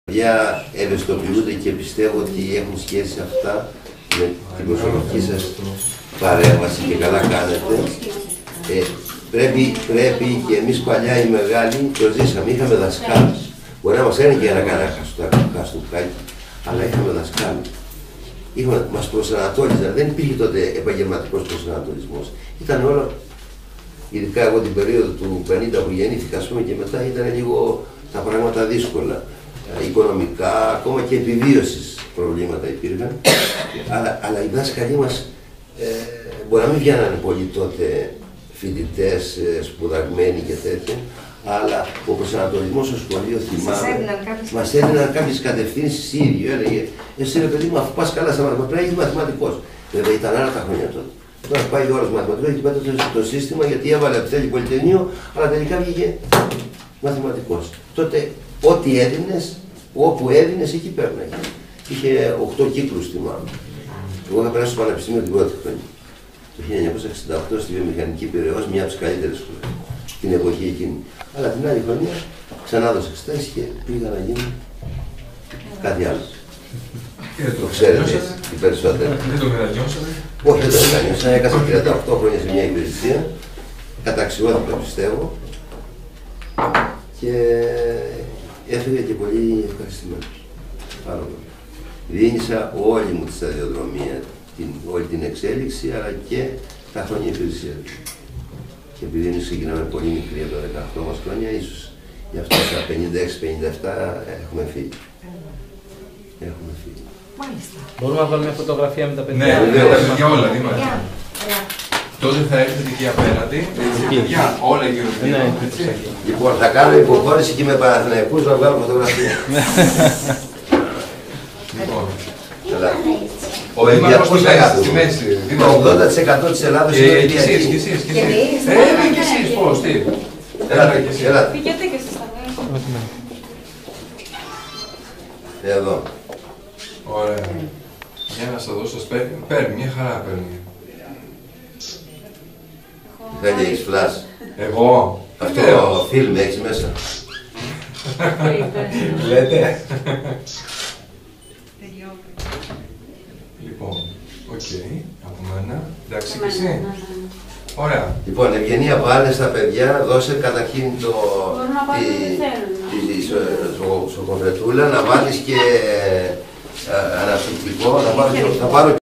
παιδιά ευαισθητοποιούνται και πιστεύω ότι έχουν σχέση αυτά με την προσωπική σας παρέμβαση και καλά κάνετε. Πρέπει και εμείς παλιά οι μεγάλοι το ζήσαμε. Είχαμε δασκάλους. Μπορεί να μας έλεγε ένα κανένα χαστούκάκι, αλλά είχαμε δασκάλους. Μας προσανατόλιζαν. Δεν υπήρχε τότε επαγγελματικός προσανατολισμός. Ήταν όλο, ειδικά εγώ την περίοδο του 50 που γεννήθηκα, ας πούμε, και μετά ήταν λίγο τα πράγματα δύσκολα. Οικονομικά, ακόμα και επιβίωσης προβλήματα υπήρχαν. Αλλά οι δάσκαλοι μας μπορεί να μην βγαίνανε πολύ τότε φοιτητές, σπουδαγμένοι και τέτοια, αλλά ο προσανατολισμός στο σχολείο, θυμάμαι, μας έδιναν κάποιες κατευθύνσεις ίδιο. Έλεγε, εσύ ρε παιδί μου, αφού πας καλά στα μαθηματικά, είσαι μαθηματικός. Βέβαια ήταν άλλα τα χρόνια τότε. Τώρα πάει ο όρος μαθηματικός, έχει πέτει το σύστημα γιατί έβαλε θέλει πολυτεχνείο, αλλά τελικά βγήκε μαθηματικός. Τότε ό,τι έδινες, όπου έδινες, εκεί παίρναγε. Είχε 8 κύκλους, θυμάμαι. Εγώ είχα περάσει στο Πανεπιστήμιο την πρώτη χρονιά. Το 1968 στη Βιομηχανική Πειραιώς, μια από τις καλύτερες σχολές την εποχή εκείνη. Αλλά την άλλη χρονιά ξανά έδωσα εξετάσεις και πήγα να γίνω κάτι άλλο. Το ξέρετε οι περισσότεροι. Δεν το μετανιώσατε? Όχι, δεν το μετανιώσα. Έκανα 38 χρόνια σε μια υπηρεσία. Καταξιώθηκα, πιστεύω. Και έφυγα και πολύ ευχαριστημένος. Πάρα πολύ. Διήνυσα όλη μου τη σταδιοδρομία, όλη την εξέλιξη, αλλά και τα χρόνια υπηρεσία. Και επειδή εμείς ξεκινάμε πολύ μικρή από τα 18 μας χρόνια, ίσως γι' αυτό στα 56-57 έχουμε φύγει. Έχουμε φύγει. Μάλιστα. Μπορούμε να βάλουμε μια φωτογραφία με τα παιδιά. Ναι, για όλα, δήμαρχε. Τότε θα έρθετε και απέναντι, για όλα γύρω από. Λοιπόν, θα κάνω υποχώρηση και με Παναθηναϊκούς να βγάλω φωτογραφία. Ο Ολυμπιακός Αγάπης. Το 80% της Ελλάδος είναι Ολυμπιακή. Και εσείς. Και εσείς, πώς, τι. Έλατε και εσείς. Πηγαίνετε και εσείς θα Εδώ. Ωραία. Για να σας δώσω, παίρνει, μια χαρά παίρνει. Θέλει έχεις φλάς. Εγώ. Αυτό φιλμ έχεις μέσα. Λέτε. Λοιπόν, οκ, από μένα. Εντάξει και εσύ. Ωραία. Λοιπόν, Ευγενία, βάλε στα παιδιά, δώσε καταρχήν το σοκοφρετούλα, να βάλεις και ανασωπητικό, θα πάρω